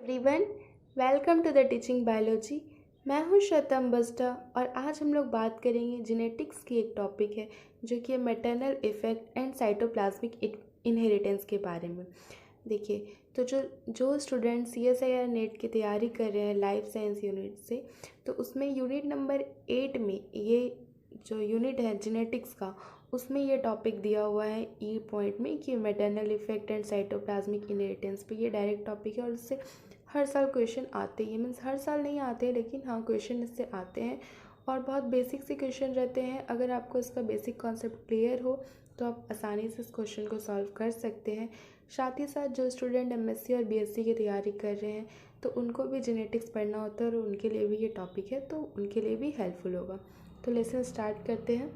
Everyone, welcome to the teaching biology. मैं हूं Shwetam Busta और आज हम लोग बात करेंगे जेनेटिक्स की एक टॉपिक है जो कि maternal effect and cytoplasmic inheritance के बारे में। देखिए, तो जो स्टूडेंट CSIR नेट की तैयारी कर रहे हैं लाइफ साइंस यूनिट से, तो उसमें यूनिट नंबर 8 में ये जो यूनिट है जेनेटिक्स का, उसमें ये टॉपिक दिया हुआ है ई पॉइंट में कि maternal effect and cytoplasmic inheritance पे ये डायरेक्ट टॉपिक है और इससे हर साल क्वेश्चन आते ही मीन्स हर साल नहीं आते लेकिन हाँ क्वेश्चन इससे आते हैं और बहुत बेसिक से क्वेश्चन रहते हैं। अगर आपको इसका बेसिक कॉन्सेप्ट क्लियर हो तो आप आसानी से इस क्वेश्चन को सॉल्व कर सकते हैं। साथ ही साथ जो स्टूडेंट MSc और BSc की तैयारी कर रहे हैं तो उनको भी जेनेटिक्स पढ़ना होता है और उनके लिए भी ये टॉपिक है तो उनके लिए भी हेल्पफुल होगा। तो लेसन स्टार्ट करते हैं।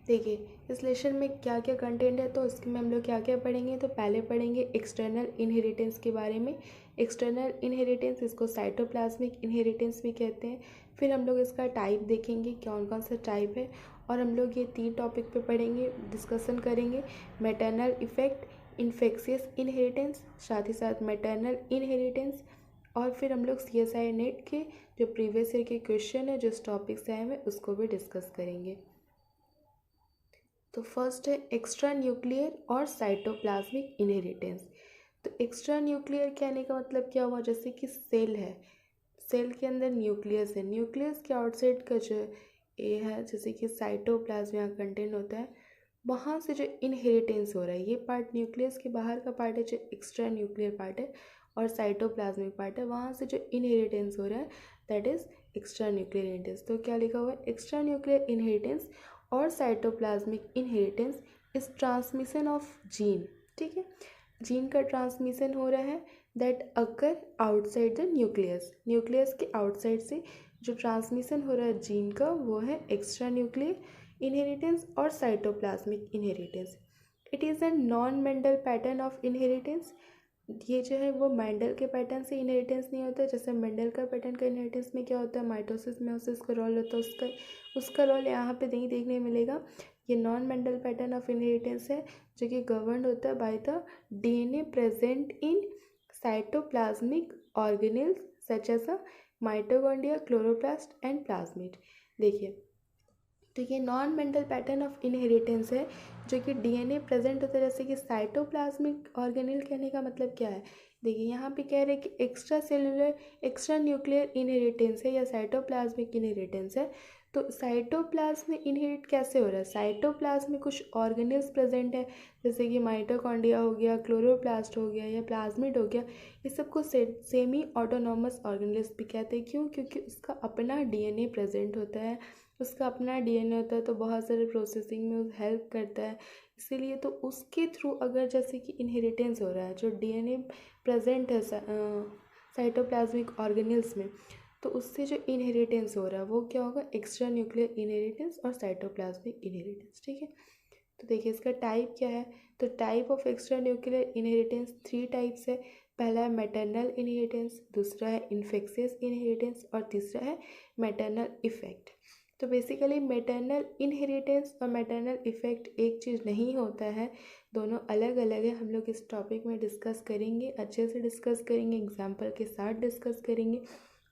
देखिए, इस लेसन में क्या क्या कंटेंट है तो उसमें हम लोग क्या क्या पढ़ेंगे। तो पहले पढ़ेंगे एक्सटर्नल इनहेरिटेंस के बारे में। एक्सटर्नल इनहेरिटेंस, इसको साइटोप्लाज्मिक इनहेरिटेंस भी कहते हैं। फिर हम लोग इसका टाइप देखेंगे कौन कौन सा टाइप है और हम लोग ये 3 टॉपिक पे पढ़ेंगे, डिस्कशन करेंगे। मैटरनल इफेक्ट, इन्फेक्शियस इनहेरिटेंस, साथ ही साथ मैटरनल इनहेरिटेंस और फिर हम लोग CSIR नेट के जो प्रीवियस ईयर के क्वेश्चन है जो इस टॉपिक से आए हुए उसको भी डिस्कस करेंगे। तो फर्स्ट है एक्स्ट्रा न्यूक्लियर और साइटोप्लाज्मिक इनहेरिटेंस। तो एक्स्ट्रा न्यूक्लियर कहने का मतलब क्या हुआ, जैसे कि सेल है, सेल के अंदर न्यूक्लियस है, न्यूक्लियस के आउटसाइड का जो ये है जैसे कि साइटोप्लाज्म यहाँ कंटेंट होता है, वहाँ से जो इनहेरिटेंस हो रहा है ये पार्ट न्यूक्लियस के बाहर का पार्ट है जो एक्स्ट्रा न्यूक्लियर पार्ट है और साइटोप्लाज्मिक पार्ट है, वहाँ से जो इनहेरिटेंस हो रहा है that is extra nuclear inheritance. तो क्या लिखा हुआ है, एक्स्ट्रा न्यूक्लियर इनहेरिटेंस और cytoplasmic inheritance is transmission of gene. ठीक है, जीन का ट्रांसमिशन हो रहा है that occur outside the nucleus, nucleus के आउटसाइड से जो ट्रांसमिशन हो रहा है जीन का वो है एक्स्ट्रा न्यूक्लियर इनहेरिटेंस और cytoplasmic inheritance. It is a non Mendel pattern of inheritance. ये जो है वो मेंडल के पैटर्न से इनहेरिटेंस नहीं होता है। जैसे मेंडल का पैटर्न का इनहेरिटेंस में क्या होता है, माइटोसिस मेयोसिस का रोल होता है, उसका रोल यहाँ पे नहीं देखने मिलेगा। ये non Mendel pattern of inheritance है जो कि गवर्न होता है by the DNA present in cytoplasmic organelles such as a mitochondria, chloroplast and plasmid. देखिए, तो ये non Mendel pattern of inheritance है जो कि DNA प्रेजेंट होता है। जैसे कि साइटोप्लाज्मिक ऑर्गेनेल कहने का मतलब क्या है, देखिए यहाँ पे कह रहे हैं कि extra cellular extra nuclear inheritance है या साइटोप्लाज्मिक इनहेरिटेंस है। तो साइटोप्लाज्म में इनहेरिट कैसे हो रहा है, साइटोप्लाज्म में कुछ ऑर्गेनेल्स प्रेजेंट है जैसे कि माइटोकॉन्ड्रिया हो गया, क्लोरोप्लास्ट हो गया या प्लाज्मिड हो गया, ये सबको सेमी ऑटोनॉमस ऑर्गेनेल्स भी कहते हैं। क्यों, क्योंकि उसका अपना DNA प्रेजेंट होता है, उसका अपना DNA होता है तो बहुत सारे प्रोसेसिंग में हेल्प करता है। इसीलिए तो उसके थ्रू अगर जैसे कि इनहेरिटेंस हो रहा है, जो DNA प्रेजेंट है साइटोप्लाज्मिक ऑर्गेनेल्स में, तो उससे जो इनहेरिटेंस हो रहा है वो क्या होगा, एक्स्ट्रा न्यूक्लियर इनहेरिटेंस और साइटोप्लाज्मिक इनहेरिटेंस। ठीक है, तो देखिए इसका टाइप क्या है। तो type of extra nuclear inheritance 3 types है। पहला है मैटरनल इनहेरिटेंस, दूसरा है इन्फेक्शियस इनहेरिटेंस और तीसरा है मैटरनल इफेक्ट। तो बेसिकली मैटरनल इनहेरिटेंस और मैटरनल इफेक्ट एक चीज़ नहीं होता है, दोनों अलग अलग है। हम लोग इस टॉपिक में डिस्कस करेंगे, अच्छे से डिस्कस करेंगे, एग्जाम्पल के साथ डिस्कस करेंगे।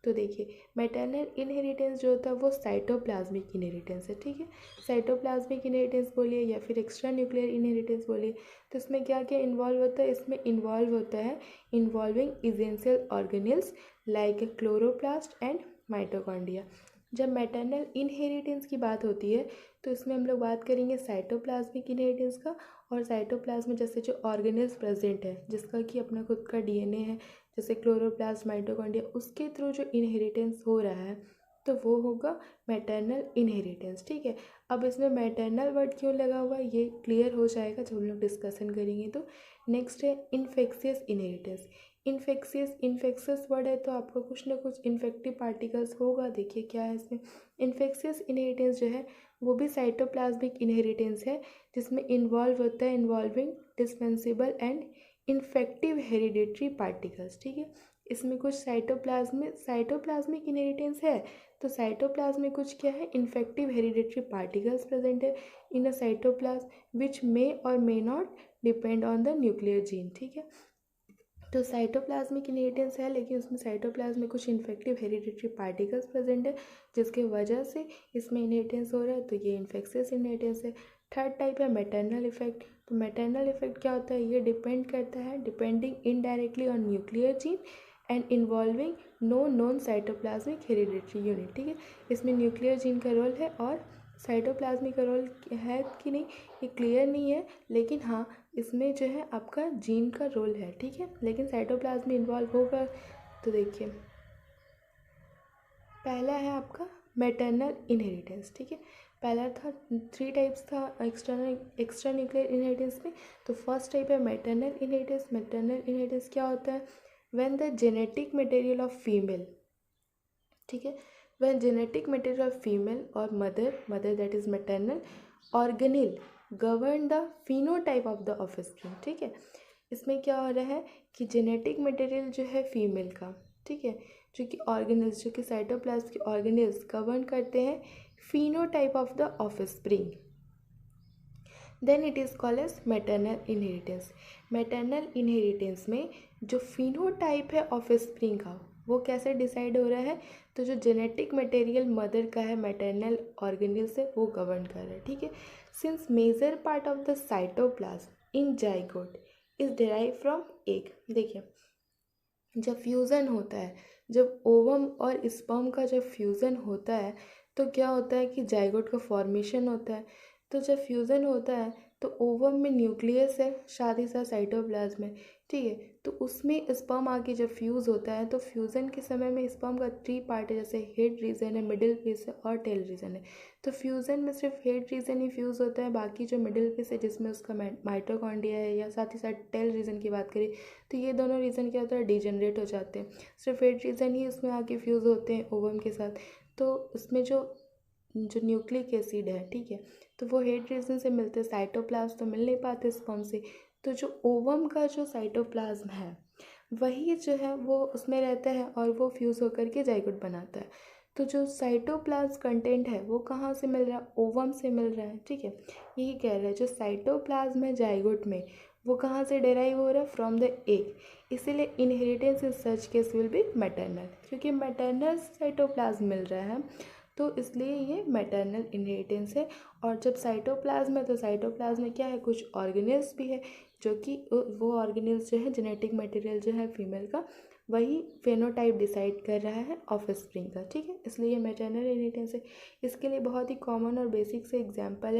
तो देखिए, मैटरनल इनहेरिटेंस जो होता है वो साइटोप्लाज्मिक इनहेरिटेंस है। ठीक है, साइटोप्लाज्मिक इनहेरिटेंस बोलिए या फिर एक्स्ट्रा न्यूक्लियर इनहेरिटेंस बोलिए, तो इसमें क्या क्या इन्वॉल्व होता है, इसमें इन्वॉल्व होता है involving essential organelles like chloroplast and mitochondria. जब मैटरनल इनहेरिटेंस की बात होती है तो इसमें हम लोग बात करेंगे साइटोप्लाज्मिक इनहेरिटेंस का, और साइटोप्लाज्म जैसे जो ऑर्गेनेल्स प्रेजेंट है जिसका कि अपना खुद का DNA है जैसे क्लोरोप्लास्ट, माइटोकॉन्ड्रिया, उसके थ्रू जो इनहेरिटेंस हो रहा है तो वो होगा मैटरनल इनहेरिटेंस। ठीक है, अब इसमें मैटरनल वर्ड क्यों लगा हुआ है ये क्लियर हो जाएगा जब हम लोग डिस्कशन करेंगे। तो नेक्स्ट है इन्फेक्शियस इनहेरिटेंस। इन्फेक्शियस वर्ड है तो आपको कुछ ना कुछ इन्फेक्टिव पार्टिकल्स होगा। देखिए क्या है इसमें, इन्फेक्शियस इनहेरिटेंस जो है वो भी साइटोप्लाज्मिक इनहेरिटेंस है जिसमें इन्वॉल्व होता है involving dispensable and infective hereditary particles. ठीक है, इसमें कुछ साइटोप्लाज्मिक इनहेरिटेंस है तो साइटोप्लाज्म में कुछ क्या है, इन्फेक्टिव हेरिडेटरी पार्टिकल्स प्रेजेंट है इन अ साइटोप्लाज्म विच मे और may not depend on the nuclear gene. ठीक है, तो साइटोप्लाज्मिक इनहेरिटेंस है, लेकिन उसमें साइटोप्लाज्म में कुछ इन्फेक्टिव हेरिडिटरी पार्टिकल्स प्रेजेंट है जिसके वजह से इसमें इनहेरिटेंस हो रहा है, तो ये इन्फेक्शियस इनहेरिटेंस है। थर्ड टाइप है मैटरनल इफेक्ट। तो मैटरनल इफेक्ट क्या होता है, ये डिपेंड करता है depending indirectly on nuclear gene and involving no non cytoplasmic hereditary unit. ठीक है, इसमें न्यूक्लियर जीन का रोल है और साइटोप्लाज्मिक का रोल है कि नहीं ये क्लियर नहीं है, लेकिन हाँ इसमें जो है आपका जीन का रोल है। ठीक है, लेकिन साइटोप्लाज्म में इन्वॉल्व होगा। तो देखिए पहला है आपका मैटरनल इनहेरिटेंस। ठीक है, पहला था 3 टाइप्स था एक्स्ट्रा न्यूक्लियर इनहेरिटेंस में। तो फर्स्ट टाइप है मैटरनल इनहेरिटेंस। मैटरनल इनहेरिटेंस क्या होता है, when the genetic material of female, ठीक है, when genetic material of female or mother that is maternal organelle govern the phenotype of the offspring। ठीक है, इसमें क्या हो रहा है कि जेनेटिक मटेरियल जो है फीमेल का, ठीक है, जो कि ऑर्गेनल्स जो कि साइटोप्लाज्म के ऑर्गेनल्स गवर्न करते हैं phenotype of the offspring, then it is called as maternal inheritance. Maternal inheritance में जो फिनोटाइप है ऑफस्प्रिंग का वो कैसे डिसाइड हो रहा है, तो जो जेनेटिक मटेरियल मदर का है मैटरनल ऑर्गेनल से वो गवर्न कर रहा है। ठीक है, since major part of the cytoplasm in zygote is derive from egg. देखिए जब फ्यूज़न होता है, जब ओवम और स्पर्म का जब फ्यूज़न होता है तो क्या होता है कि जाइगोट का फॉर्मेशन होता है। तो जब फ्यूज़न होता है तो ओवम में न्यूक्लियस है, साथ ही साथ साइटोप्लाज्म है। ठीक है, तो उसमें स्पर्म आके जब फ्यूज़ होता है तो फ्यूज़न के समय में स्पर्म का 3 पार्ट है, जैसे हेड रीजन है, मिडिल पीस है और टेल रीजन है। तो फ्यूज़न में सिर्फ हेड रीजन ही फ्यूज़ होता है, बाकी जो मिडिल पीस है जिसमें उसका माइटोकॉन्ड्रिया है, या साथ ही साथ टेल रीजन की बात करें तो ये दोनों रीजन क्या होता है, डिजनरेट हो जाते हैं। सिर्फ हेड रीजन ही उसमें आके फ्यूज़ होते हैं ओवम के साथ। तो उसमें जो न्यूक्लिक एसिड है, ठीक है, तो वो हेड रीजन से मिलते हैं, साइटोप्लाज्म तो मिल नहीं पाते स्पर्म से। तो जो ओवम का जो साइटोप्लाज्म है वही जो है वो उसमें रहता है और वो फ्यूज़ होकर के जाइगोट बनाता है। तो जो साइटोप्लाज्म कंटेंट है वो कहाँ से मिल रहा है, ओवम से मिल रहा है। ठीक है, यही कह रहा है जो साइटोप्लाज्म है जाइगोट में वो कहाँ से डेराइव हो रहा है, फ्रॉम द एग। इसीलिए inheritance in such case will be maternal, क्योंकि मैटरनल साइटोप्लाज्म मिल रहा है तो इसलिए ये मैटरनल इनहेरिटेंस है। और जब साइटोप्लाज्म है तो साइटोप्लाज्म में क्या है, कुछ ऑर्गेनेल्स भी है जो कि वो ऑर्गेनेल्स जो है जेनेटिक मटेरियल जो है फीमेल का वही फेनोटाइप डिसाइड कर रहा है ऑफस्प्रिंग का। ठीक है, इसलिए ये मैटरनल इनहेरिटेंस है। इसके लिए बहुत ही कॉमन और बेसिक से एग्जाम्पल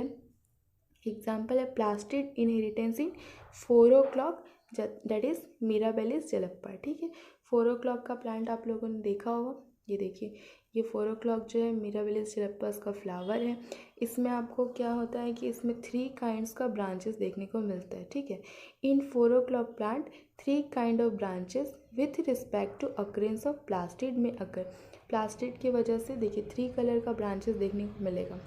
है plastid inheritance in 4 o'clock that is Mirabilis jalapa. ठीक है, 4 o'clock का प्लांट आप लोगों ने देखा होगा। ये देखिए ये 4 o'clock जो है मिराबेलिस जलप्पा इसका फ्लावर है। इसमें आपको क्या होता है कि इसमें 3 काइंड्स का ब्रांचेस देखने को मिलता है। ठीक है, in 4 o'clock plant 3 kind of branches with respect to occurrence of plastid में अकर। प्लास्टिड की वजह से देखिए 3 कलर का ब्रांचेस देखने को मिलेगा।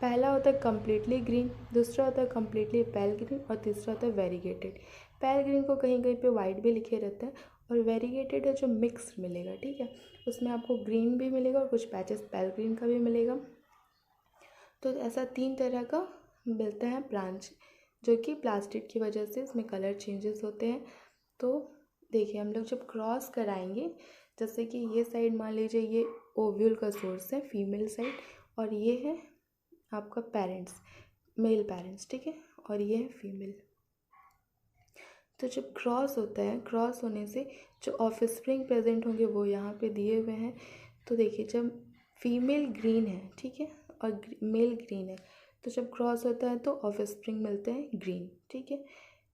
पहला होता है कम्प्लीटली ग्रीन, दूसरा होता है कम्प्लीटली पेल ग्रीन और तीसरा होता है वेरीगेटेड। पेल ग्रीन को कहीं कहीं पे वाइट भी लिखे रहता है और वेरीगेटेड है जो मिक्स मिलेगा। ठीक है, उसमें आपको ग्रीन भी मिलेगा और कुछ पैचेस पेल ग्रीन का भी मिलेगा। तो ऐसा 3 तरह का मिलता है ब्रांच जो कि प्लास्टिक की वजह से इसमें कलर चेंजेस होते हैं। तो देखिए हम लोग जब क्रॉस कराएंगे, जैसे कि ये साइड मान लीजिए ये ओव्यूल का सोर्स है फीमेल साइड और ये है आपका पेरेंट्स मेल पेरेंट्स। ठीक है, और ये है फीमेल। तो जब क्रॉस होता है, क्रॉस होने से जो ऑफस्प्रिंग प्रेजेंट होंगे वो यहाँ पे दिए हुए हैं। तो देखिए जब फीमेल ग्रीन है, ठीक है, और मेल ग्रीन है, तो जब क्रॉस होता है तो ऑफस्प्रिंग मिलते हैं ग्रीन। ठीक है,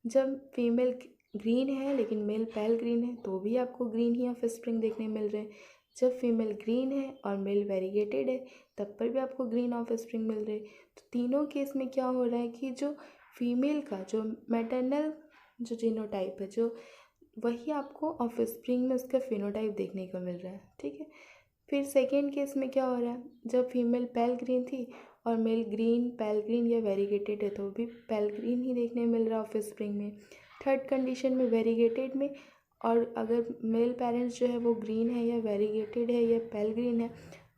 जब फीमेल ग्रीन है लेकिन मेल पेल ग्रीन है तो भी आपको ग्रीन ही ऑफस्प्रिंग देखने मिल रहे हैं। जब फीमेल ग्रीन है और मेल वेरीगेटेड है तब पर भी आपको ग्रीन ऑफस्प्रिंग मिल रहे हैं। तो तीनों केस में क्या हो रहा है कि जो फीमेल का जो मैटरनल जो जीनोटाइप है जो वही आपको ऑफस्प्रिंग में उसका फिनोटाइप देखने को मिल रहा है। ठीक है, फिर सेकेंड केस में क्या हो रहा है, जब फीमेल पेल ग्रीन थी और मेल ग्रीन पेल ग्रीन या वेरीगेटेड है तो भी पेल ग्रीन ही देखने मिल रहा है ऑफस्प्रिंग में। थर्ड कंडीशन में वेरीगेटेड में, और अगर मेल पेरेंट्स जो है वो ग्रीन है या वेरीगेटेड है या पेल ग्रीन है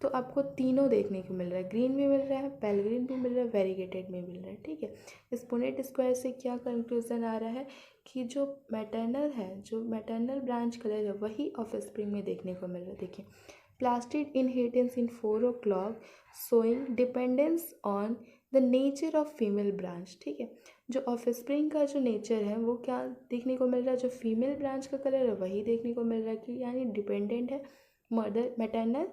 तो आपको तीनों देखने को मिल रहा है, ग्रीन भी मिल रहा है, पेल ग्रीन भी मिल रहा है, वेरीगेटेड भी मिल रहा है। ठीक है, इस पुनेट स्क्वायर से क्या कंक्लूजन आ रहा है कि जो मैटरनल ब्रांच कलर है वही ऑफस्प्रिंग में देखने को मिल रहा है। देखिए, plastid inheritance in 4 o'clock showing dependence on the nature of female branch. ठीक है, जो ऑफस्प्रिंग का जो नेचर है वो क्या देखने को मिल रहा है, जो फीमेल ब्रांच का कलर है वही देखने को मिल रहा है, कि यानी डिपेंडेंट है मैटरनल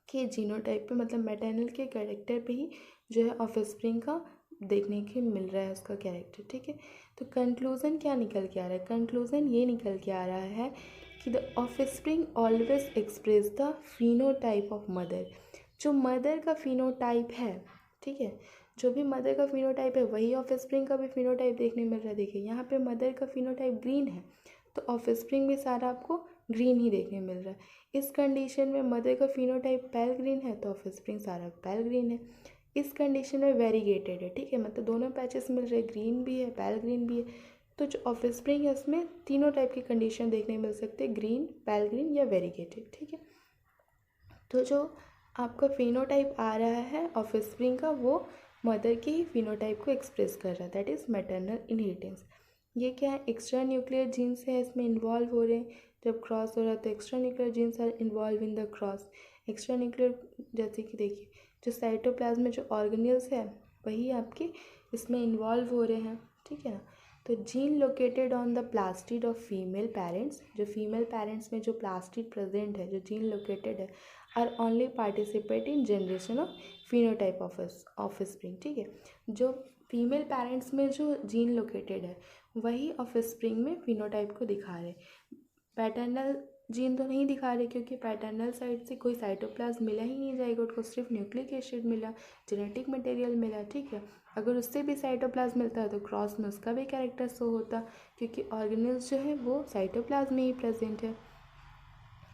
के जीनोटाइप पे, मतलब मैटरनल के कैरेक्टर पे ही जो है ऑफस्प्रिंग का देखने के मिल रहा है उसका कैरेक्टर। ठीक है, तो कंक्लूज़न क्या निकल के आ रहा है, कंक्लूज़न ये निकल के आ रहा है कि the offspring always express the phenotype of mother. जो मदर का फिनोटाइप है, ठीक है, जो भी मदर का फिनोटाइप है वही ऑफस्प्रिंग का भी फिनोटाइप देखने मिल रहा है। देखिए यहाँ पे मदर का फिनोटाइप ग्रीन है तो ऑफस्प्रिंग में सारा आपको ग्रीन ही देखने मिल रहा है। इस कंडीशन में मदर का फिनोटाइप पैल ग्रीन है तो ऑफस्प्रिंग सारा पैल ग्रीन है। इस कंडीशन में वेरीगेटेड है, ठीक है, मतलब दोनों पैचेस मिल रहे हैं, ग्रीन भी है पैल ग्रीन भी है। तो जो ऑफस्प्रिंग है उसमें तीनों टाइप की कंडीशन देखने मिल सकते हैं, ग्रीन, पैल ग्रीन या वेरीगेटेड। ठीक है, तो जो आपका फिनोटाइप आ रहा है ऑफस्प्रिंग का वो मदर के ही फिनोटाइप को एक्सप्रेस कर रहा है, दैट इज़ मैटरनल इनहेरिटेंस। ये क्या है, एक्स्ट्रा न्यूक्लियर जीन्स है इसमें इन्वॉल्व हो रहे हैं। जब क्रॉस हो रहा है तो extra nuclear genes are involve in the cross. Extra nuclear जैसे कि देखिए जो साइटोप्लाज्म में जो ऑर्गेनेल्स है वही आपके इसमें इन्वॉल्व हो रहे हैं। ठीक है ना, तो gene located on the plastid of female parents, जो फीमेल पेरेंट्स में जो प्लास्टिड प्रेजेंट है, जो जीन लोकेटेड है, are only participate in generation of phenotype offspring. ठीक है, जो फीमेल पेरेंट्स में जो जीन लोकेटेड है वही ऑफस्प्रिंग में फिनोटाइप को दिखा रहे, पैटर्नल जीन तो नहीं दिखा रहे क्योंकि पैटर्नल साइड से कोई साइटोप्लाज्म मिला ही नहीं जाएगा, उसको सिर्फ न्यूक्लिक एसिड मिला, जेनेटिक मटेरियल मिला। ठीक है, अगर उससे भी साइटोप्लाज्म मिलता है तो क्रॉस में उसका भी कैरेक्टर शो होता, क्योंकि ऑर्गेनल्स जो है वो साइटोप्लाज्म में ही प्रेजेंट है।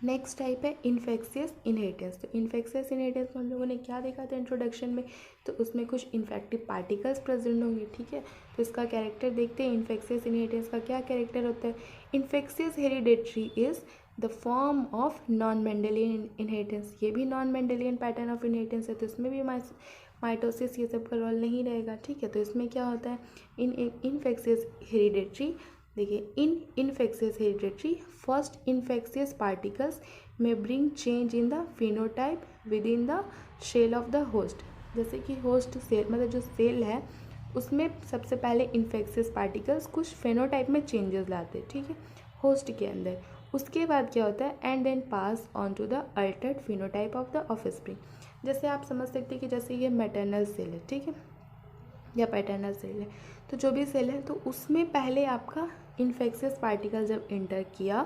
नेक्स्ट टाइप है इन्फेक्शियस इनहेरिटेंस। तो इन्फेक्शियस इनहेरिटेंस में हम लोगों ने क्या देखा था इंट्रोडक्शन में, तो उसमें कुछ इन्फेक्टिव पार्टिकल्स प्रेजेंट होंगे। ठीक है, तो इसका कैरेक्टर देखते हैं। इन्फेक्शियस इनहेरिटेंस का क्या कैरेक्टर होता है, infectious hereditary is the form of non Mendelian inheritance. ये भी non Mendelian pattern of inheritance है, तो इसमें भी माइटोसिस ये सब का रोल नहीं रहेगा। ठीक है, तो इसमें क्या होता है, इन्फेक्शियस हेरिडेटरी, देखिए in infectious hereditary first infectious particles में bring change in the phenotype with in the shell of the host. जैसे कि होस्ट सेल, मतलब जो सेल है उसमें सबसे पहले इन्फेक्शियस पार्टिकल्स कुछ फेनोटाइप में चेंजेस लाते हैं, ठीक है, होस्ट के अंदर। उसके बाद क्या होता है, and then pass on to the altered phenotype of the offspring. जैसे आप समझ सकते हैं कि जैसे ये मैटरनल सेल है, ठीक है, या पैटर्नल सेल है, तो जो भी सेल है तो उसमें पहले आपका इन्फेक्शियस पार्टिकल जब इंटर किया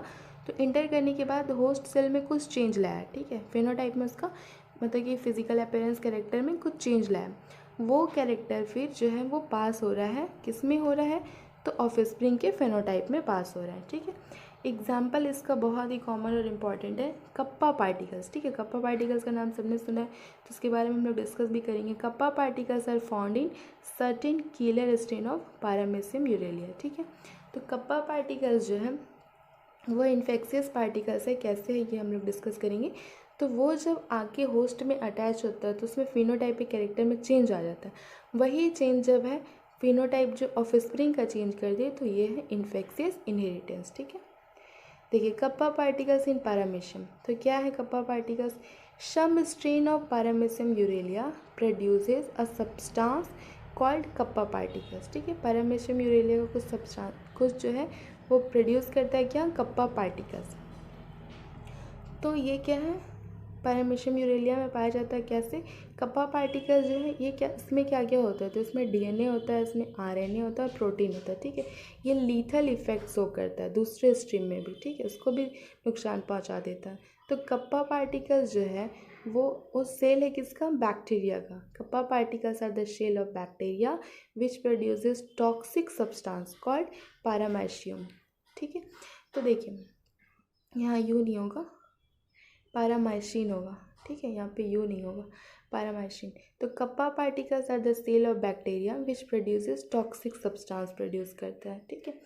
तो इंटर करने के बाद होस्ट सेल में कुछ चेंज लाया, ठीक है, फेनोटाइप में उसका मतलब कि फिजिकल अपीयरेंस कैरेक्टर में कुछ चेंज लाया, वो कैरेक्टर फिर जो है वो पास हो रहा है, किस में हो रहा है, तो ऑफस्प्रिंग के फेनोटाइप में पास हो रहा है। ठीक है, एग्जाम्पल इसका बहुत ही कॉमन और इम्पॉर्टेंट है कप्पा पार्टिकल्स। ठीक है, कप्पा पार्टिकल्स का नाम सबने सुना है तो उसके बारे में हम लोग डिस्कस भी करेंगे। Kappa particles are found in certain killer strain of paramecium aurelia. ठीक है, तो कप्पा पार्टिकल्स जो है वो इन्फेक्शियस पार्टिकल्स है, कैसे है ये हम लोग डिस्कस करेंगे। तो वो जब आके होस्ट में अटैच होता है तो उसमें फिनोटाइपिक कैरेक्टर में चेंज आ जाता है, वही चेंज जब है फिनोटाइप जो ऑफस्प्रिंग का चेंज कर दे तो ये है इन्फेक्शियस इनहेरिटेंस। ठीक है, देखिए कप्पा पार्टिकल्स इन पारामेशियम, तो क्या है kappa particles, some strain of paramecium aurelia produces a substance called kappa particles. ठीक है, पारामेशियम यूरेलिया का कुछ सब्सटेंस कुछ जो है वो प्रोड्यूस करता है क्या, कप्पा पार्टिकल्स। तो ये क्या है, पैरामीशियम यूरेलिया में पाया जाता है, कैसे, कप्पा पार्टिकल्स जो है ये क्या, इसमें क्या क्या होता है, तो इसमें डीएनए होता है, इसमें आरएनए होता है, प्रोटीन होता है। ठीक है, ये लीथल इफेक्ट शो करता है दूसरे स्ट्रीम में भी, ठीक है, उसको भी नुकसान पहुंचा देता है। तो कप्पा पार्टिकल्स जो है वो सेल है किसका, बैक्टीरिया का। Kappa particles are the shell of bacteria which produces toxic substance called paramecium. ठीक है, तो देखिए यहाँ यू नहीं होगा, पारामाइसिन होगा। ठीक है, यहाँ पे यू नहीं होगा, पारामाइसिन। तो kappa particles are the cell of bacteria which produces toxic substance produce करता है। ठीक है,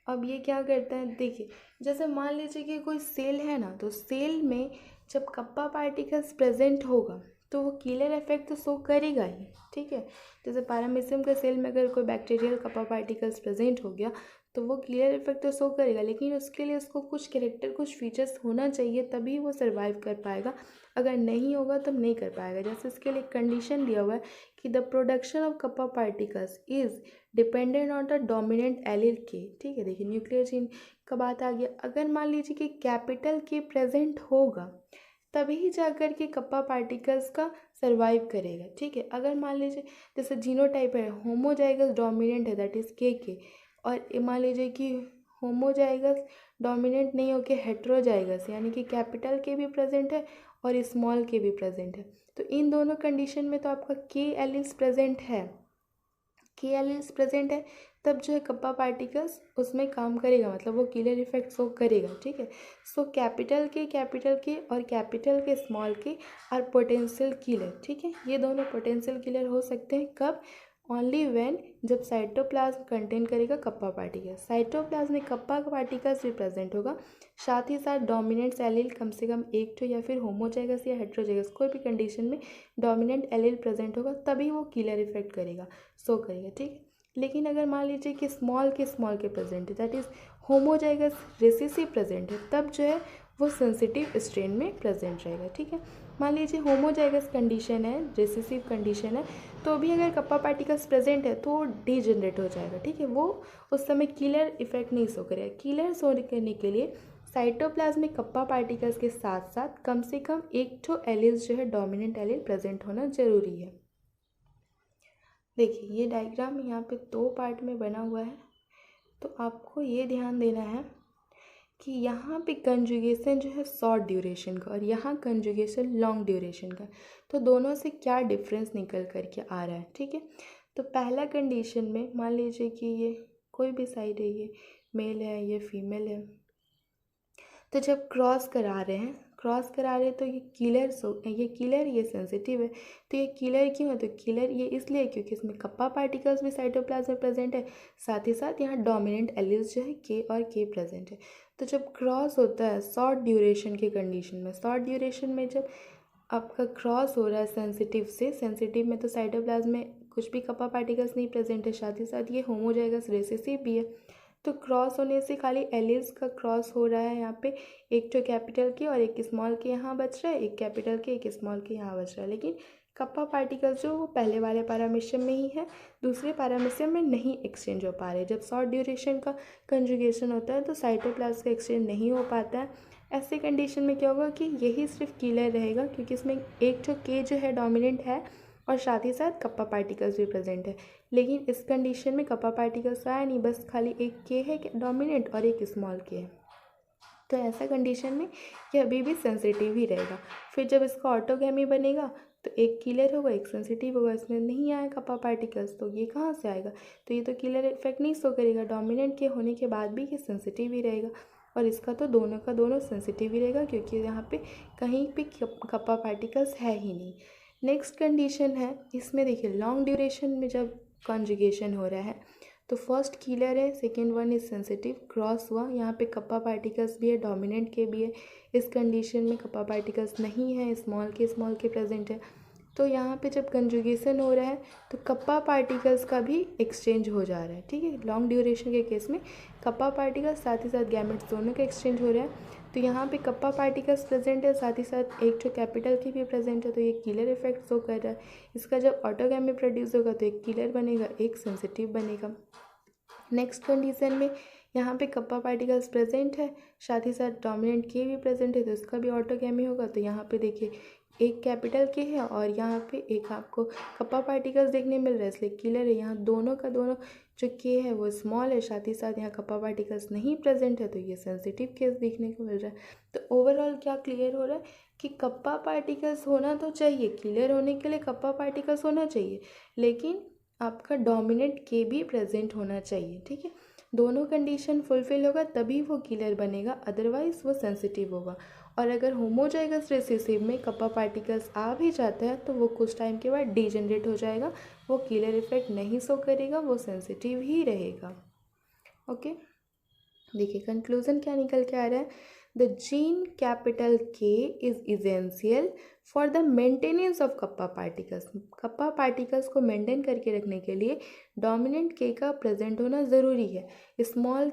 अब ये क्या करता है, देखिए जैसे मान लीजिए कि कोई सेल है ना, तो सेल में जब कप्पा पार्टिकल्स प्रेजेंट होगा तो वो कीलर इफेक्ट तो शो करेगा ही, ठीक है। जैसे पैरामीशियम के सेल में अगर कोई बैक्टीरियल कप्पा पार्टिकल्स प्रेजेंट हो गया तो वो कीलर इफेक्ट तो शो करेगा, लेकिन उसके लिए उसको कुछ कैरेक्टर, कुछ फीचर्स होना चाहिए, तभी वो सर्वाइव कर पाएगा। अगर नहीं होगा तब नहीं कर पाएगा। जैसे इसके लिए कंडीशन दिया हुआ है कि the production of kappa particles is dependent on the dominant allele के, ठीक है। देखिए न्यूक्लियर चेन का बात आ गया। अगर मान लीजिए कि कैपिटल के प्रेजेंट होगा तभी जाकर के कप्पा पार्टिकल्स का सर्वाइव करेगा, ठीक है। अगर मान लीजिए जैसे जीनोटाइप है, होमोजाइगस डोमिनेंट है दैट इज के, और मान लीजिए कि होमोजाइगस डोमिनेंट नहीं होकर हेट्रोजाइगस यानी कि कैपिटल के भी प्रेजेंट है और स्मॉल के भी प्रेजेंट है, तो इन दोनों कंडीशन में तो आपका के एलिल्स प्रेजेंट है, के एलिल्स प्रेजेंट है, तब जो है कप्पा पार्टिकल्स उसमें काम करेगा, मतलब वो किलर इफेक्ट शो करेगा, ठीक है। सो कैपिटल के और कैपिटल के स्मॉल के आर पोटेंशियल किलर, ठीक है। ये दोनों पोटेंशियल किलर हो सकते हैं कब? ओनली व्हेन, जब साइटोप्लाज्म कंटेन करेगा कप्पा पार्टिकल्स। साइटोप्लाज्म में कप्पा का पार्टिकल्स भी प्रेजेंट होगा, साथ ही साथ डोमिनेंट एलील कम से कम एक ठो या फिर होमोजाइगस या हेट्रोजाइगस कोई भी कंडीशन में डोमिनेंट एलील प्रेजेंट होगा, तभी वो किलर इफेक्ट करेगा, शो करेगा, ठीक है। लेकिन अगर मान लीजिए कि स्मॉल के प्रेजेंट है, that is homozygous recessive present है, तब जो है वो सेंसिटिव स्ट्रेन में प्रेजेंट रहेगा, ठीक है। मान लीजिए होमोजाइगस कंडीशन है, रेसिसिव कंडीशन है, तो भी अगर कप्पा पार्टिकल्स प्रेजेंट है तो डीजनरेट हो जाएगा, ठीक है। वो उस समय किलर इफेक्ट नहीं शो करेगा। किलर शो करने के लिए साइटोप्लाज्मिक कप्पा पार्टिकल्स के साथ साथ कम से कम एक ठो एलील्स जो है डोमिनेंट एलील प्रेजेंट होना जरूरी है। देखिए ये डायग्राम यहाँ पे दो पार्ट में बना हुआ है, तो आपको ये ध्यान देना है कि यहाँ पे कंजुगेशन जो है शॉर्ट ड्यूरेशन का और यहाँ कंजुगेशन लॉन्ग ड्यूरेशन का, तो दोनों से क्या डिफरेंस निकल कर के आ रहा है, ठीक है। तो पहला कंडीशन में मान लीजिए कि ये कोई भी साइड है, ये मेल है, ये फीमेल है, तो जब क्रॉस करा रहे हैं तो ये किलर ये सेंसिटिव है। तो ये किलर क्यों है? तो किलर ये इसलिए क्योंकि इसमें कप्पा पार्टिकल्स भी साइटोप्लाज्म में प्रेजेंट है, साथ ही साथ यहाँ डोमिनेंट एलील्स जो है के और के प्रेजेंट है। तो जब क्रॉस होता है शॉर्ट ड्यूरेशन के कंडीशन में, शॉर्ट ड्यूरेशन में जब आपका क्रॉस हो रहा है सेंसिटिव में तो साइटोप्लाज्म में कुछ भी कप्पा पार्टिकल्स नहीं प्रेजेंट है, साथ ही साथ ये होमोजाइगस रेसेसिव भी है। तो क्रॉस होने से खाली एलिल्स का क्रॉस हो रहा है, यहाँ पे एक तो कैपिटल के और एक स्मॉल के यहाँ बच रहा है, एक कैपिटल के एक स्मॉल के यहाँ बच रहा है, लेकिन कप्पा पार्टिकल्स जो वो पहले वाले पैरामीशियम में ही है, दूसरे पैरामीशियम में नहीं एक्सचेंज हो पा रहे। जब शॉर्ट ड्यूरेशन का कंजुगेशन होता है तो साइटोप्लाज्म का एक्सचेंज नहीं हो पाता है। ऐसे कंडीशन में क्या होगा कि यही सिर्फ किलर रहेगा, क्योंकि इसमें एक तो के जो है डोमिनेंट है और साथ ही साथ कप्पा पार्टिकल्स भी प्रेजेंट है। लेकिन इस कंडीशन में कप्पा पार्टिकल्स आया नहीं, बस खाली एक के है डोमिनेंट और एक स्मॉल के है, तो ऐसा कंडीशन में ये अभी भी सेंसिटिव ही रहेगा। फिर जब इसका ऑटोगैमी बनेगा तो एक किलर होगा एक सेंसिटिव होगा, इसमें नहीं आया कप्पा पार्टिकल्स, तो ये कहाँ से आएगा? तो ये तो किलर इफेक्ट नहीं शो करेगा, डोमिनेंट के होने के बाद भी ये सेंसिटिव ही रहेगा, और इसका तो दोनों का दोनों सेंसिटिव ही रहेगा, क्योंकि यहाँ पे कहीं पे कप्पा पार्टिकल्स है ही नहीं। नेक्स्ट कंडीशन है इसमें, देखिए लॉन्ग ड्यूरेशन में जब कॉन्जुगेशन हो रहा है तो फर्स्ट किलर है, second one is sensitive, cross हुआ, यहाँ पे कप्पा पार्टिकल्स भी है, डोमिनेंट के भी है। इस कंडीशन में कप्पा पार्टिकल्स नहीं है, स्मॉल के प्रेजेंट है। तो यहाँ पे जब कंजुगेशन हो रहा है तो कप्पा पार्टिकल्स का भी एक्सचेंज हो जा रहा है, ठीक है। लॉन्ग ड्यूरेशन के केस में कप्पा पार्टिकल्स साथ ही साथ गैमेट्स दोनों का एक्सचेंज हो रहा है, तो यहाँ पे कप्पा पार्टिकल्स प्रेजेंट है, साथ ही साथ एक जो कैपिटल की भी प्रेजेंट है, तो ये किलर इफेक्ट शो कर रहा है। इसका जब ऑटोगैमी प्रोड्यूस होगा तो एक किलर बनेगा एक सेंसिटिव बनेगा। नेक्स्ट कंडीशन में यहाँ पे कप्पा पार्टिकल्स प्रेजेंट है, साथ ही साथ डोमिनेंट के भी प्रेजेंट है, तो इसका भी ऑटोगैमी होगा। तो यहाँ पे देखिए एक कैपिटल के है और यहाँ पे एक आपको कप्पा पार्टिकल्स देखने मिल रहा है, इसलिए किलर है। यहाँ दोनों का दोनों जो के है वो स्मॉल है, साथ ही साथ यहाँ कप्पा पार्टिकल्स नहीं प्रेजेंट है, तो ये सेंसिटिव केस देखने को मिल रहा है। तो ओवरऑल क्या क्लियर हो रहा है कि कप्पा पार्टिकल्स होना तो चाहिए, क्लियर होने के लिए कप्पा पार्टिकल्स होना चाहिए, लेकिन आपका डोमिनेंट के भी प्रेजेंट होना चाहिए, ठीक है। दोनों कंडीशन फुलफिल होगा तभी वो किलर बनेगा, अदरवाइज वो सेंसिटिव होगा। और अगर होमोजाइगस रेसेसिव में कप्पा पार्टिकल्स आ भी जाता है तो वो कुछ टाइम के बाद डीजनरेट हो जाएगा, वो किलर इफेक्ट नहीं शो करेगा, वो सेंसिटिव ही रहेगा। ओके, देखिए कंक्लूजन क्या निकल के आ रहा है। द जीन कैपिटल के is essential for the maintenance of kappa particles. Kappa particles को मेंटेन करके रखने के लिए डोमिनेंट के का प्रेजेंट होना ज़रूरी है। स्मॉल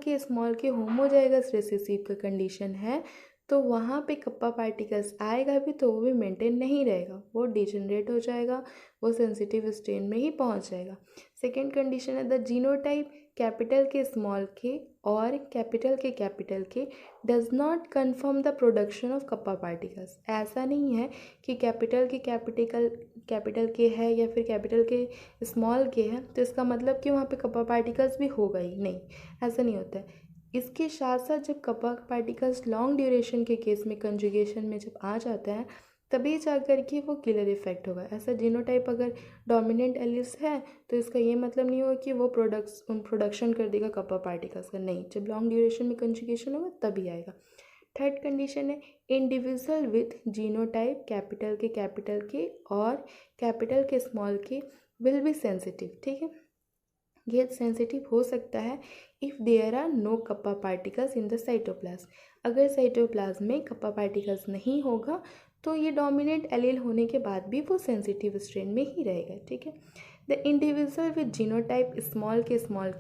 के होमोजाइगस रिसेसिव का कंडीशन है तो वहाँ पे कप्पा पार्टिकल्स आएगा भी तो वो भी मेंटेन नहीं रहेगा, वो डिजेनरेट हो जाएगा, वो सेंसिटिव स्टेज में ही पहुँच जाएगा। सेकेंड कंडीशन है द जीनोटाइप कैपिटल के स्मॉल के और कैपिटल के does not confirm the production of kappa particles. ऐसा नहीं है कि कैपिटल के है या फिर कैपिटल के स्मॉल के है तो इसका मतलब कि वहाँ पे कप्पा पार्टिकल्स भी होगा ही नहीं, ऐसा नहीं होता है। इसके साथ साथ जब कप्पा पार्टिकल्स लॉन्ग ड्यूरेशन के केस में कंजुगेशन में जब आ जाता है तभी जाकर के वो किलर इफेक्ट होगा। ऐसा जीनोटाइप अगर डोमिनेंट एलिस है तो इसका ये मतलब नहीं होगा कि वो प्रोडक्शन कर देगा कप्पा पार्टिकल्स का, नहीं, जब लॉन्ग ड्यूरेशन में कंजुगेशन होगा तभी आएगा। थर्ड कंडीशन है इंडिविजुअल विथ जीनोटाइप कैपिटल के और कैपिटल के स्मॉल के विल बी सेंसिटिव। ठीक है, ये सेंसिटिव हो सकता है if there are no kappa particles in the cytoplasm. अगर साइटोप्लाज्म में कप्पा पार्टिकल्स नहीं होगा तो ये डोमिनेंट एलील होने के बाद भी वो सेंसिटिव स्ट्रेन में ही रहेगा। ठीक है, the individual with genotype small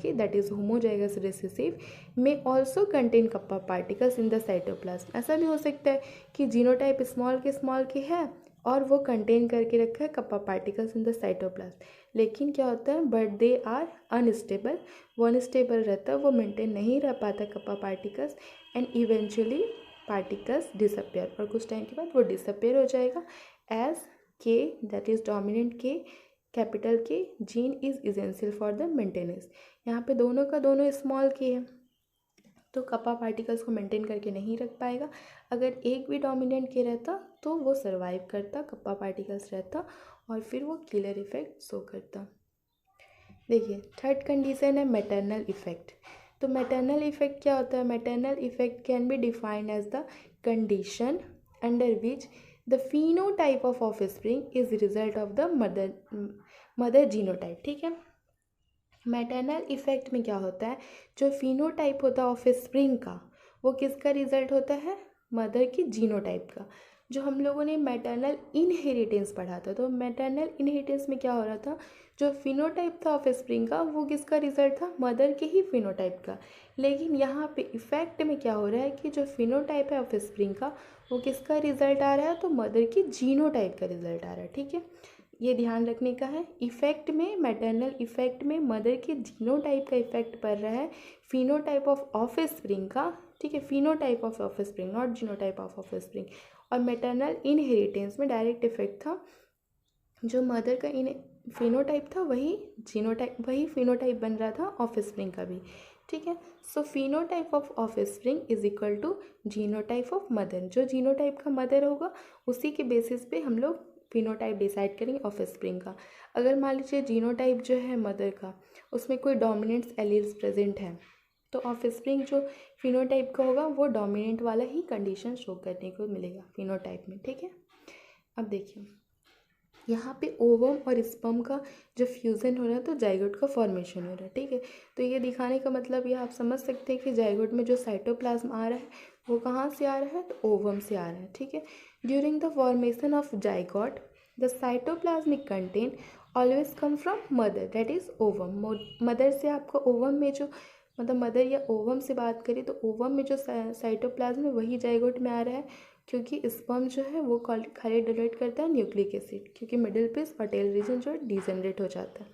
के दैट इज होमोजाइगस रिसेसिव में also contain kappa particles in the cytoplasm. ऐसा भी हो सकता है कि जीनोटाइप स्मॉल के है और वो कंटेन करके रखा है kappa particles in the cytoplasm, लेकिन क्या होता है बट दे आर अनस्टेबल, वो अनस्टेबल रहता है, वो मेंटेन नहीं रह पाता kappa particles and eventually particles disappear, और कुछ टाइम के बाद वो डिसअपेयर हो जाएगा एज के दैट इज डोमिनेंट के कैपिटल के gene is essential for the maintenance. यहाँ पे दोनों का दोनों स्मॉल के है तो कप्पा पार्टिकल्स को मेंटेन करके नहीं रख पाएगा। अगर एक भी डोमिनेंट के रहता तो वो सर्वाइव करता, कप्पा पार्टिकल्स रहता और फिर वो किलर इफेक्ट शो करता। देखिए थर्ड कंडीशन है मैटरनल इफेक्ट। तो मैटरनल इफेक्ट क्या होता है? Maternal effect can be defined as the condition under which the phenotype of offspring is result of the mother genotype. ठीक है, मैटरनल इफेक्ट में क्या होता है, जो फिनोटाइप होता है ऑफस्प्रिंग का वो किसका रिजल्ट होता है? मदर की जीनोटाइप का। जो हम लोगों ने मैटरनल इनहेरिटेंस पढ़ा था, तो मैटरनल इनहेरिटेंस में क्या हो रहा था, जो फिनोटाइप था ऑफस्प्रिंग का वो किसका रिजल्ट था? मदर के ही फिनोटाइप का। लेकिन यहाँ पे इफेक्ट में क्या हो रहा है कि जो फिनोटाइप है ऑफस्प्रिंग का वो किसका रिजल्ट आ रहा है? तो मदर की जीनोटाइप का रिजल्ट आ रहा है। ठीक है, ये ध्यान रखने का है। इफेक्ट में, मैटरनल इफेक्ट में मदर के जीनोटाइप का इफेक्ट पड़ रहा है फिनोटाइप ऑफ ऑफस्प्रिंग का। ठीक है, phenotype of offspring, not genotype of offspring. और मैटरनल इनहेरिटेंस में डायरेक्ट इफेक्ट था, जो मदर का इन फिनोटाइप था वही फिनोटाइप बन रहा था ऑफस्प्रिंग का भी। ठीक है, so phenotype of offspring is equal to genotype of mother. जो जीनोटाइप का मदर होगा उसी के बेसिस पे हम लोग फिनोटाइप डिसाइड करेंगे ऑफस्प्रिंग का। अगर मान लीजिए जीनोटाइप जो है मदर का उसमें कोई डोमिनेंट्स एलील्स प्रेजेंट है तो ऑफस्प्रिंग जो फिनोटाइप का होगा वो डोमिनेंट वाला ही कंडीशन शो करने को मिलेगा फिनोटाइप में। ठीक है, अब देखिए यहाँ पे ओवम और स्पर्म का जब फ्यूज़न हो रहा है तो जाइगोट का फॉर्मेशन हो रहा है। ठीक है, तो ये दिखाने का मतलब ये आप समझ सकते हैं कि जाइगोट में जो साइटोप्लाज्म आ रहा है वो कहाँ से आ रहा है? तो ओवम से आ रहा है। ठीक है, during the formation of zygote the cytoplasmic content always come from mother that is ovum. Mother से आपको ओवम में जो मतलब मदर या ओवम से बात करें तो ओवम में जो साइटोप्लाज्म है वही जाइगोट में आ रहा है, क्योंकि स्पर्म जो है वो खाली डोनेट करता है न्यूक्लिक एसिड, क्योंकि मिडिल पीस और टेल रीजन जो है डिजेनरेट हो जाता है।